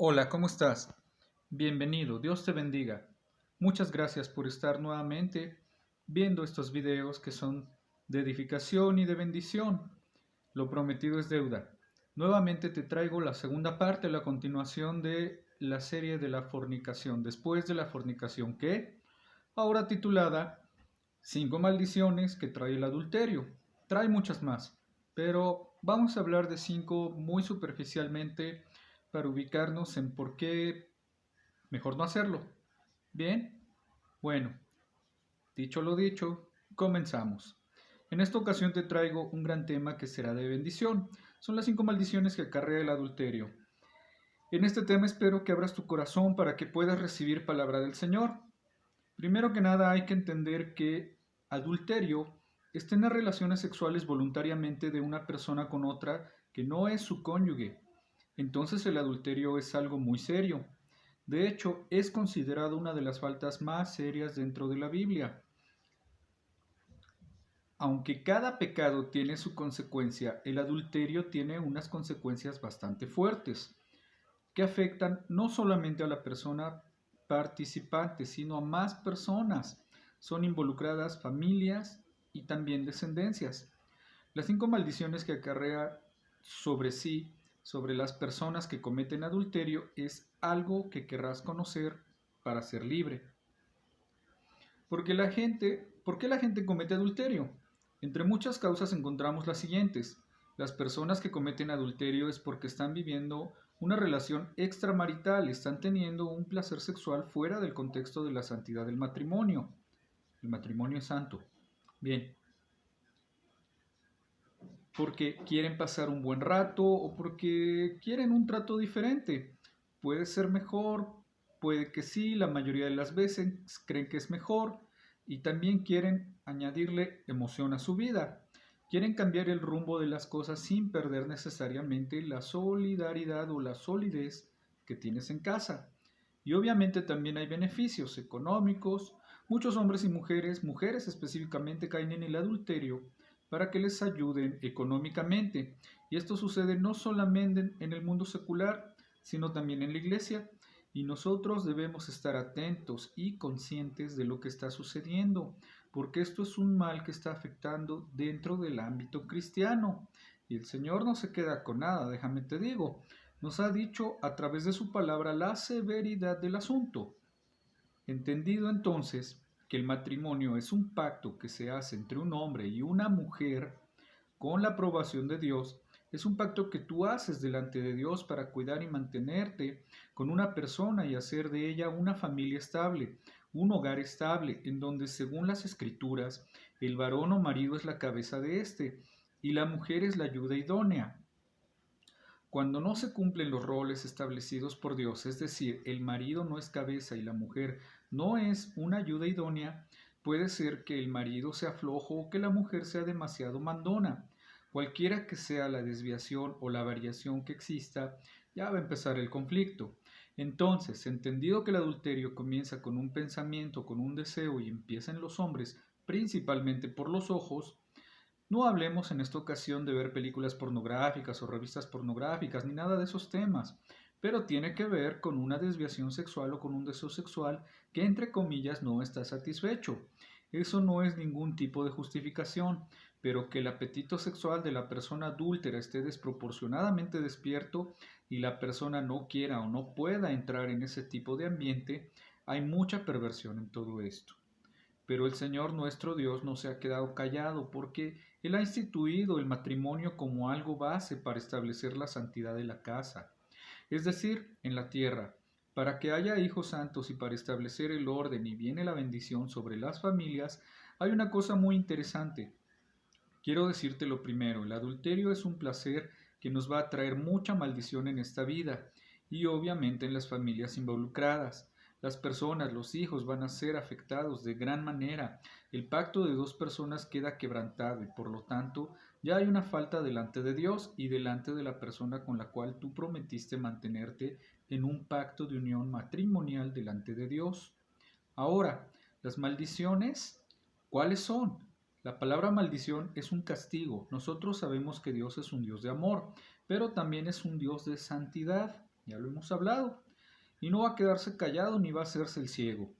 Hola, ¿cómo estás? Bienvenido, Dios te bendiga. Muchas gracias por estar nuevamente viendo estos videos que son de edificación y de bendición. Lo prometido es deuda. Nuevamente te traigo la segunda parte, la continuación de la serie de la fornicación, después de la fornicación, que ahora titulada Cinco maldiciones que trae el adulterio. Trae muchas más, pero vamos a hablar de cinco muy superficialmente para ubicarnos en por qué mejor no hacerlo. Bien, bueno, dicho lo dicho, comenzamos. En esta ocasión te traigo un gran tema que será de bendición. Son las cinco maldiciones que acarrea el adulterio. En este tema espero que abras tu corazón para que puedas recibir palabra del Señor. Primero que nada hay que entender que adulterio es tener relaciones sexuales voluntariamente de una persona con otra que no es su cónyuge. Entonces el adulterio es algo muy serio. De hecho, es considerado una de las faltas más serias dentro de la Biblia. Aunque cada pecado tiene su consecuencia, el adulterio tiene unas consecuencias bastante fuertes, que afectan no solamente a la persona participante, sino a más personas. Son involucradas familias y también descendencias. Las cinco maldiciones que acarrea sobre sí, sobre las personas que cometen adulterio, es algo que querrás conocer para ser libre. ¿Por qué la gente comete adulterio? Entre muchas causas encontramos las siguientes. Las personas que cometen adulterio es porque están viviendo una relación extramarital, están teniendo un placer sexual fuera del contexto de la santidad del matrimonio. El matrimonio es santo. Bien, porque quieren pasar un buen rato o porque quieren un trato diferente. Puede ser mejor, puede que sí, la mayoría de las veces creen que es mejor y también quieren añadirle emoción a su vida. Quieren cambiar el rumbo de las cosas sin perder necesariamente la solidaridad o la solidez que tienes en casa. Y obviamente también hay beneficios económicos. Muchos hombres y mujeres específicamente, caen en el adulterio para que les ayuden económicamente. Y esto sucede no solamente en el mundo secular, sino también en la iglesia. Y nosotros debemos estar atentos y conscientes de lo que está sucediendo, porque esto es un mal que está afectando dentro del ámbito cristiano. Y el Señor no se queda con nada, déjame te digo. Nos ha dicho a través de su palabra la severidad del asunto. Entendido entonces que el matrimonio es un pacto que se hace entre un hombre y una mujer con la aprobación de Dios, es un pacto que tú haces delante de Dios para cuidar y mantenerte con una persona y hacer de ella una familia estable, un hogar estable, en donde según las escrituras, el varón o marido es la cabeza de éste y la mujer es la ayuda idónea. Cuando no se cumplen los roles establecidos por Dios, es decir, el marido no es cabeza y la mujer no es una ayuda idónea, puede ser que el marido sea flojo o que la mujer sea demasiado mandona. Cualquiera que sea la desviación o la variación que exista, ya va a empezar el conflicto. Entonces, entendido que el adulterio comienza con un pensamiento, con un deseo y empieza en los hombres, principalmente por los ojos, no hablemos en esta ocasión de ver películas pornográficas o revistas pornográficas ni nada de esos temas, pero tiene que ver con una desviación sexual o con un deseo sexual que entre comillas no está satisfecho. Eso no es ningún tipo de justificación, pero que el apetito sexual de la persona adúltera esté desproporcionadamente despierto y la persona no quiera o no pueda entrar en ese tipo de ambiente, hay mucha perversión en todo esto. Pero el Señor nuestro Dios no se ha quedado callado porque Él ha instituido el matrimonio como algo base para establecer la santidad de la casa, es decir, en la tierra. Para que haya hijos santos y para establecer el orden y viene la bendición sobre las familias, hay una cosa muy interesante. Quiero decirte lo primero, el adulterio es un placer que nos va a traer mucha maldición en esta vida y obviamente en las familias involucradas. Las personas, los hijos van a ser afectados de gran manera. El pacto de dos personas queda quebrantado y por lo tanto ya hay una falta delante de Dios y delante de la persona con la cual tú prometiste mantenerte en un pacto de unión matrimonial delante de Dios. Ahora, las maldiciones, ¿cuáles son? La palabra maldición es un castigo. Nosotros sabemos que Dios es un Dios de amor, pero también es un Dios de santidad. ya lo hemos hablado, y no va a quedarse callado ni va a hacerse el ciego.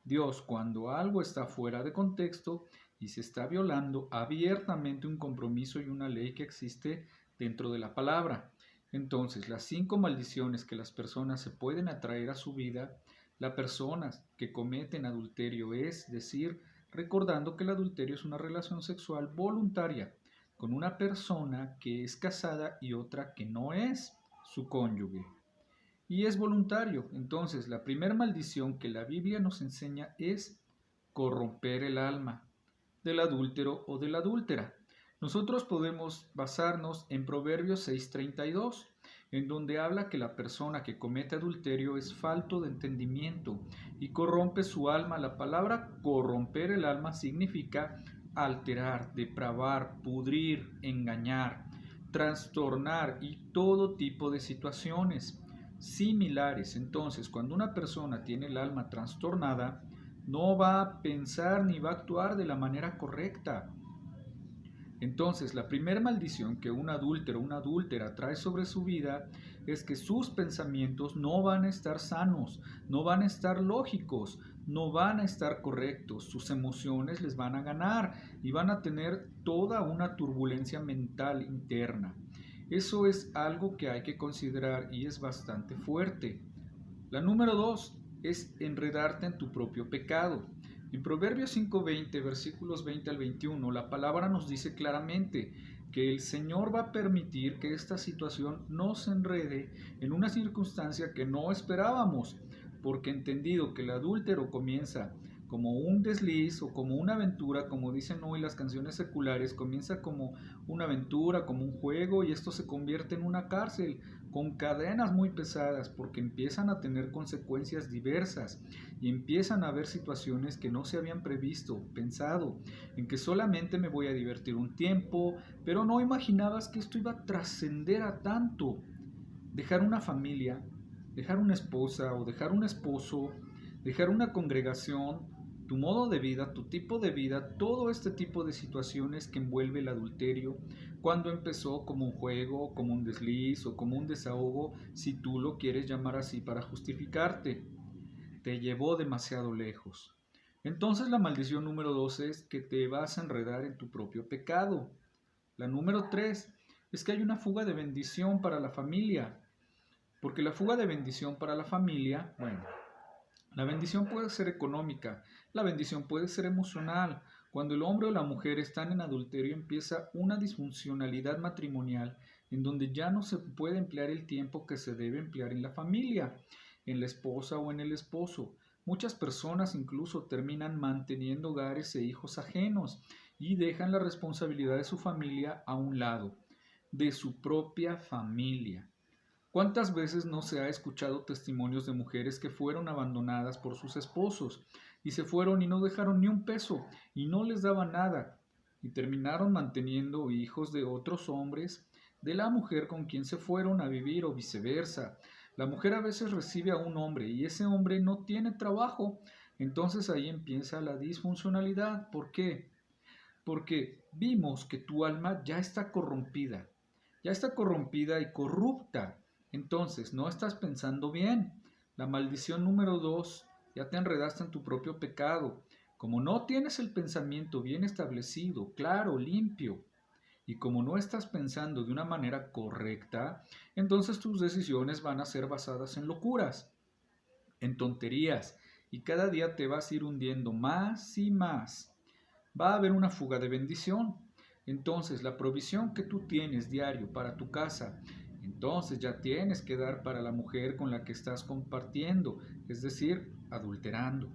Dios, cuando algo está fuera de contexto y se está violando abiertamente un compromiso y una ley que existe dentro de la palabra. Entonces, las 5 maldiciones que las personas se pueden atraer a su vida, las personas que cometen adulterio, es decir, recordando que el adulterio es una relación sexual voluntaria con una persona que es casada y otra que no es su cónyuge. Y es voluntario. Entonces, la primera maldición que la Biblia nos enseña es corromper el alma del adúltero o de la adúltera. Nosotros podemos basarnos en Proverbios 6:32, en donde habla que la persona que comete adulterio es falto de entendimiento y corrompe su alma. La palabra corromper el alma significa alterar, depravar, pudrir, engañar, trastornar y todo tipo de situaciones similares. Entonces, cuando una persona tiene el alma trastornada, no va a pensar ni va a actuar de la manera correcta. Entonces, la primera maldición que un adúltero o una adúltera trae sobre su vida es que sus pensamientos no van a estar sanos, no van a estar lógicos, no van a estar correctos, sus emociones les van a ganar y van a tener toda una turbulencia mental interna. Eso es algo que hay que considerar y es bastante fuerte. La número 2 es enredarte en tu propio pecado. En Proverbios 5:20, versículos 20 al 21, la palabra nos dice claramente que el Señor va a permitir que esta situación nos enrede en una circunstancia que no esperábamos, porque entendido que el adúltero comienza como un desliz o como una aventura, como dicen hoy las canciones seculares, comienza como una aventura, como un juego, y esto se convierte en una cárcel con cadenas muy pesadas, porque empiezan a tener consecuencias diversas y empiezan a haber situaciones que no se habían previsto, pensado, en que solamente me voy a divertir un tiempo, pero no imaginabas que esto iba a trascender a tanto. Dejar una familia, dejar una esposa o dejar un esposo, dejar una congregación, tu modo de vida, tu tipo de vida, todo este tipo de situaciones que envuelve el adulterio, cuando empezó como un juego, como un desliz o como un desahogo, si tú lo quieres llamar así para justificarte, te llevó demasiado lejos. Entonces la maldición número 2 es que te vas a enredar en tu propio pecado. La número 3 es que hay una fuga de bendición para la familia. Porque la fuga de bendición para la familia, bueno, la bendición puede ser económica, la bendición puede ser emocional. Cuando el hombre o la mujer están en adulterio empieza una disfuncionalidad matrimonial en donde ya no se puede emplear el tiempo que se debe emplear en la familia, en la esposa o en el esposo. Muchas personas incluso terminan manteniendo hogares e hijos ajenos y dejan la responsabilidad de su familia a un lado, de su propia familia. ¿Cuántas veces no se ha escuchado testimonios de mujeres que fueron abandonadas por sus esposos y se fueron y no dejaron ni un peso y no les daban nada y terminaron manteniendo hijos de otros hombres de la mujer con quien se fueron a vivir o viceversa? La mujer a veces recibe a un hombre y ese hombre no tiene trabajo, entonces ahí empieza la disfuncionalidad. ¿Por qué? Porque vimos que tu alma ya está corrompida y corrupta. Entonces, no estás pensando bien. La maldición número 2, ya te enredaste en tu propio pecado. Como no tienes el pensamiento bien establecido, claro, limpio, y como no estás pensando de una manera correcta, entonces tus decisiones van a ser basadas en locuras, en tonterías, y cada día te vas a ir hundiendo más y más. Va a haber una fuga de bendición. Entonces, la provisión que tú tienes diario para tu casa, entonces ya tienes que dar para la mujer con la que estás compartiendo, es decir, adulterando.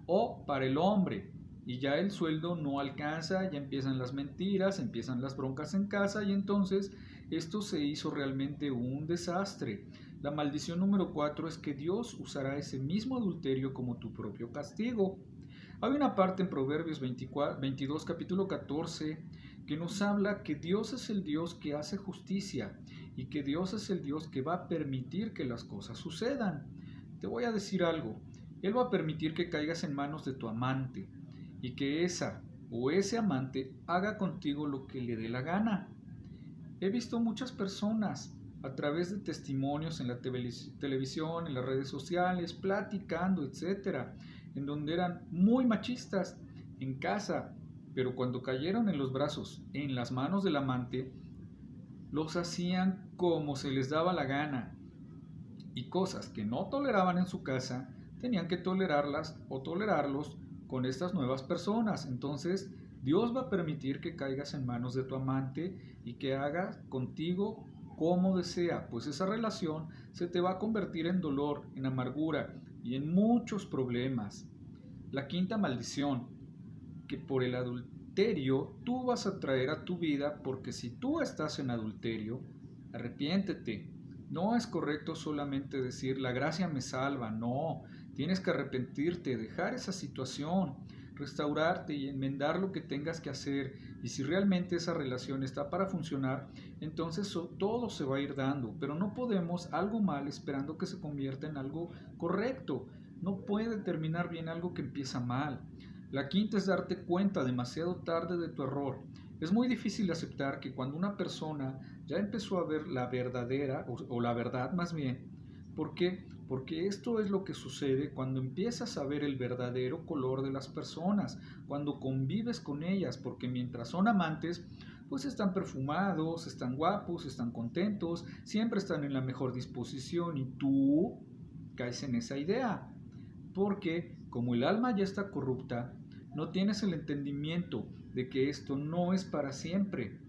O para el hombre, y ya el sueldo no alcanza, ya empiezan las mentiras, empiezan las broncas en casa y entonces esto se hizo realmente un desastre. La maldición número 4 es que Dios usará ese mismo adulterio como tu propio castigo. Hay una parte en Proverbios 22, capítulo 14, que nos habla que Dios es el Dios que hace justicia y que Dios es el Dios que va a permitir que las cosas sucedan. Te voy a decir algo, Él va a permitir que caigas en manos de tu amante y que esa o ese amante haga contigo lo que le dé la gana. He visto muchas personas a través de testimonios en la televisión, en las redes sociales, platicando, etcétera, en donde eran muy machistas en casa, pero cuando cayeron en los brazos, en las manos del amante, los hacían como se les daba la gana, y cosas que no toleraban en su casa, tenían que tolerarlas o tolerarlos con estas nuevas personas. Entonces, Dios va a permitir que caigas en manos de tu amante y que haga contigo como desea, pues esa relación se te va a convertir en dolor, en amargura y en muchos problemas. La quinta maldición, que por el adulterio tú vas a traer a tu vida, porque si tú estás en adulterio, arrepiéntete. No es correcto solamente decir la gracia me salva, no, tienes que arrepentirte, dejar esa situación, restaurarte y enmendar lo que tengas que hacer. Y si realmente esa relación está para funcionar, entonces todo se va a ir dando, pero no podemos algo mal esperando que se convierta en algo correcto. No puede terminar bien algo que empieza mal. La quinta es darte cuenta demasiado tarde de tu error. Es muy difícil aceptar que cuando una persona ya empezó a ver la verdadera, o la verdad más bien, ¿por qué? Porque esto es lo que sucede cuando empiezas a ver el verdadero color de las personas, cuando convives con ellas, porque mientras son amantes, pues están perfumados, están guapos, están contentos, siempre están en la mejor disposición y tú caes en esa idea porque como el alma ya está corrupta, no tienes el entendimiento de que esto no es para siempre.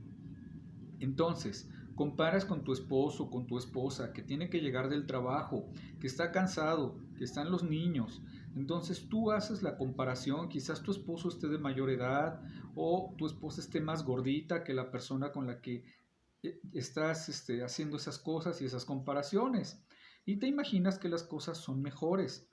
Entonces, comparas con tu esposo, con tu esposa, que tiene que llegar del trabajo, que está cansado, que están los niños. Entonces tú haces la comparación, quizás tu esposo esté de mayor edad o tu esposa esté más gordita que la persona con la que estás haciendo esas cosas y esas comparaciones. Y te imaginas que las cosas son mejores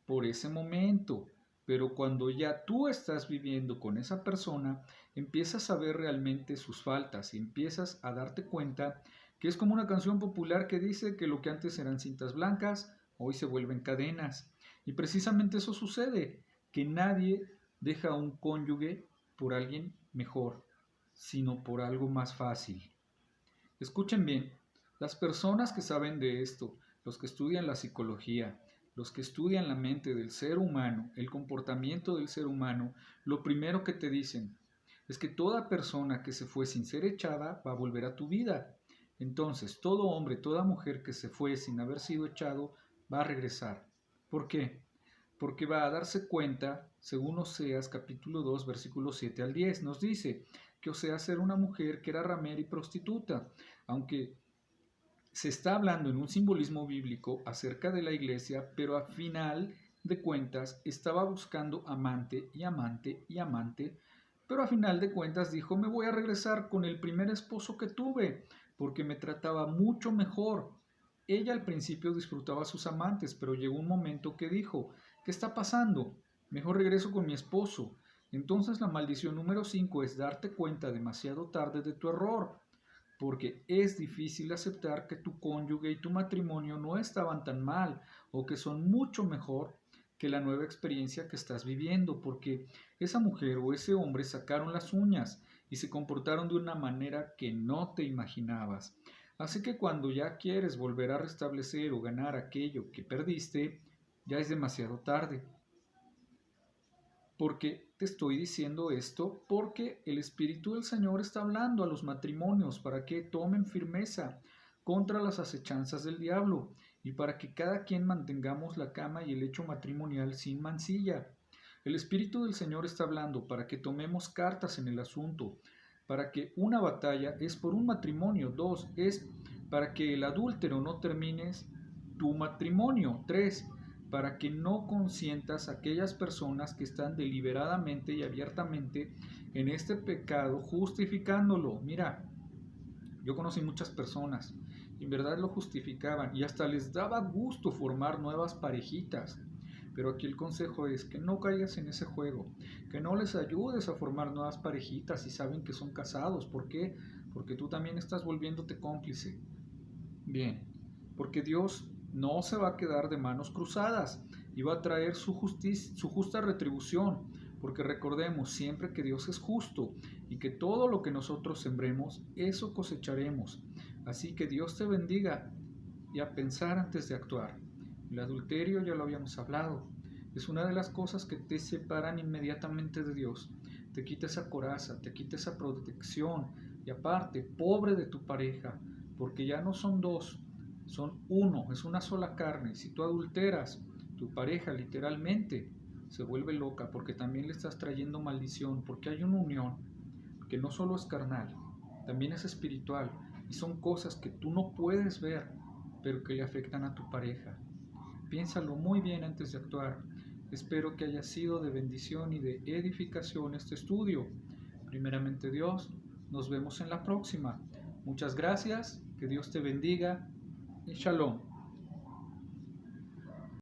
por ese momento, pero cuando ya tú estás viviendo con esa persona, empiezas a ver realmente sus faltas y empiezas a darte cuenta que es como una canción popular que dice que lo que antes eran cintas blancas, hoy se vuelven cadenas. Y precisamente eso sucede, que nadie deja a un cónyuge por alguien mejor, sino por algo más fácil. Escuchen bien, las personas que saben de esto, los que estudian la psicología, los que estudian la mente del ser humano, el comportamiento del ser humano, lo primero que te dicen es que toda persona que se fue sin ser echada va a volver a tu vida. Entonces, todo hombre, toda mujer que se fue sin haber sido echado va a regresar. ¿Por qué? Porque va a darse cuenta, según Oseas capítulo 2, versículos 7 al 10, nos dice que Oseas era una mujer que era ramera y prostituta, aunque se está hablando en un simbolismo bíblico acerca de la iglesia, pero a final de cuentas estaba buscando amante y amante y amante, pero a final de cuentas dijo, me voy a regresar con el primer esposo que tuve, porque me trataba mucho mejor. Ella al principio disfrutaba a sus amantes, pero llegó un momento que dijo, ¿qué está pasando? Mejor regreso con mi esposo. Entonces la maldición número 5 es darte cuenta demasiado tarde de tu error, porque es difícil aceptar que tu cónyuge y tu matrimonio no estaban tan mal o que son mucho mejor que la nueva experiencia que estás viviendo, porque esa mujer o ese hombre sacaron las uñas y se comportaron de una manera que no te imaginabas. Así que cuando ya quieres volver a restablecer o ganar aquello que perdiste, ya es demasiado tarde. ¿Por qué te estoy diciendo esto? Porque el Espíritu del Señor está hablando a los matrimonios para que tomen firmeza contra las acechanzas del diablo y para que cada quien mantengamos la cama y el hecho matrimonial sin mancilla. El Espíritu del Señor está hablando para que tomemos cartas en el asunto, para que una batalla es por un matrimonio, 2 es para que el adúltero no termines tu matrimonio, 3 para que no consientas a aquellas personas que están deliberadamente y abiertamente en este pecado, justificándolo. Mira, yo conocí muchas personas, y en verdad lo justificaban y hasta les daba gusto formar nuevas parejitas. Pero aquí el consejo es que no caigas en ese juego, que no les ayudes a formar nuevas parejitas si saben que son casados. ¿Por qué? Porque tú también estás volviéndote cómplice. Bien, porque Dios no se va a quedar de manos cruzadas y va a traer su justa retribución, porque recordemos siempre que Dios es justo y que todo lo que nosotros sembremos, eso cosecharemos. Así que Dios te bendiga y a pensar antes de actuar. El adulterio ya lo habíamos hablado. Es una de las cosas que te separan inmediatamente de Dios. Te quita esa coraza, te quita esa protección. Y aparte, pobre de tu pareja, porque ya no son dos, son uno, es una sola carne. Y si tú adulteras, tu pareja literalmente se vuelve loca porque también le estás trayendo maldición, porque hay una unión que no solo es carnal, también es espiritual y son cosas que tú no puedes ver, pero que le afectan a tu pareja. Piénsalo muy bien antes de actuar. Espero que haya sido de bendición y de edificación este estudio. Primeramente Dios, nos vemos en la próxima. Muchas gracias, que Dios te bendiga y shalom.